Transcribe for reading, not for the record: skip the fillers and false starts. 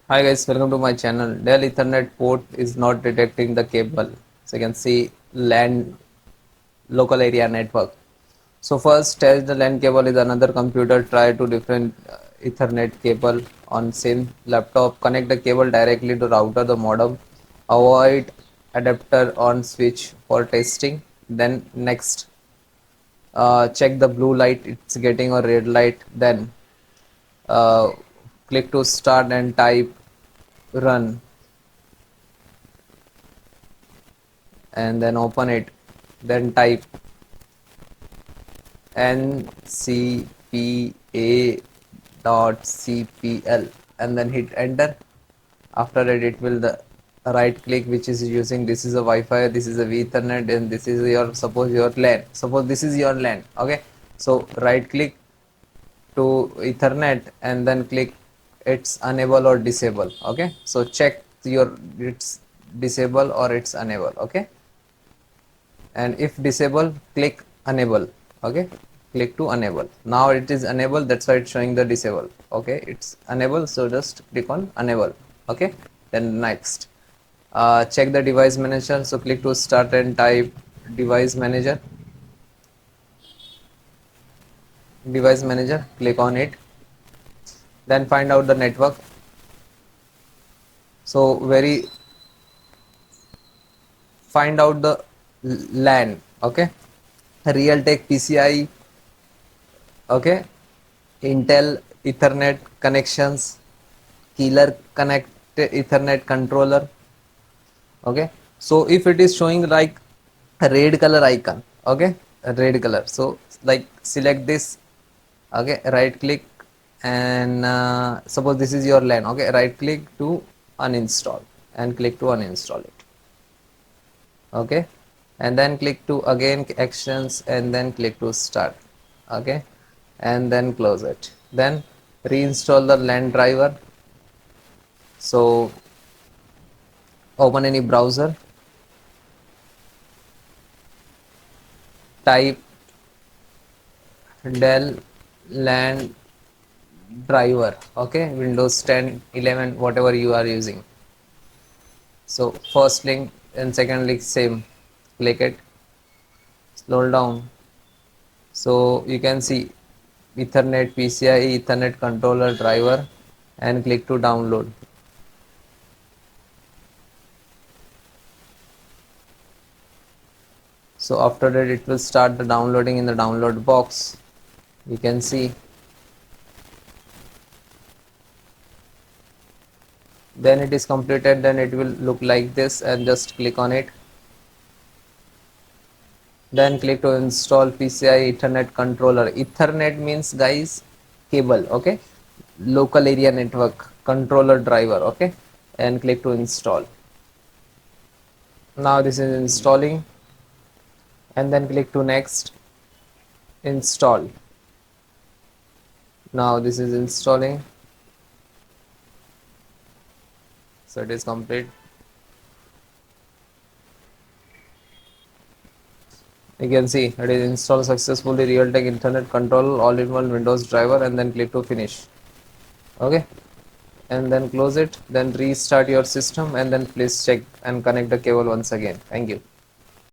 Hi guys, welcome to my channel. Dell Ethernet port is not detecting the cable. So you can see LAN local area network. So first test the LAN cable is another computer. Try to different Ethernet cable on same laptop. Connect the cable directly to router the modem. Avoid adapter on switch for testing. Then next check the blue light it's getting or red light. Then uh, click to start and type run and then open it, then type ncpa.cpl and then hit enter. After that it will the right click which is using, this is a Wi-Fi, this is a Ethernet, and this is your, suppose your LAN, suppose this is your LAN. Okay, so right click to Ethernet and then click it's enable or disable. Okay, so check your it's disable or it's enable. Okay, and if disable click enable. Okay, click to enable. Now it is enable, that's why it's showing the disable. Okay, it's enable, so just click on enable. Okay, then next check the device manager, so click to start and type device manager, click on it, then find out the network. So very find out the LAN. Okay, Realtek PCI. Okay, Intel Ethernet connections, killer connect Ethernet controller. Okay, so if it is showing like a red color icon, okay, a red color, so like select this. Okay, right click and suppose this is your LAN. Okay, right click to uninstall and click to uninstall it. Okay, and then click to again actions and then click to start. Okay, and then close it, then reinstall the LAN driver. So open any browser, type Dell LAN driver. Okay, Windows 10, 11, whatever you are using. So first link and second link same, click it, scroll down. So you can see Ethernet PCI Ethernet controller driver and click to download. So after that it will start the downloading in the download box. You can see, then it is completed, then it will look like this, and just click on it, then click to install PCI Ethernet controller. Ethernet means guys cable. Okay, local area network controller driver. Okay, and click to install. Now this is installing, and then click to next, install. Now this is installing, so it is complete. You can see it is installed successfully, Realtek Internet Control all-in-one Windows driver, and then click to finish. Okay, and then close it, then restart your system, and then please check and connect the cable once again. Thank you.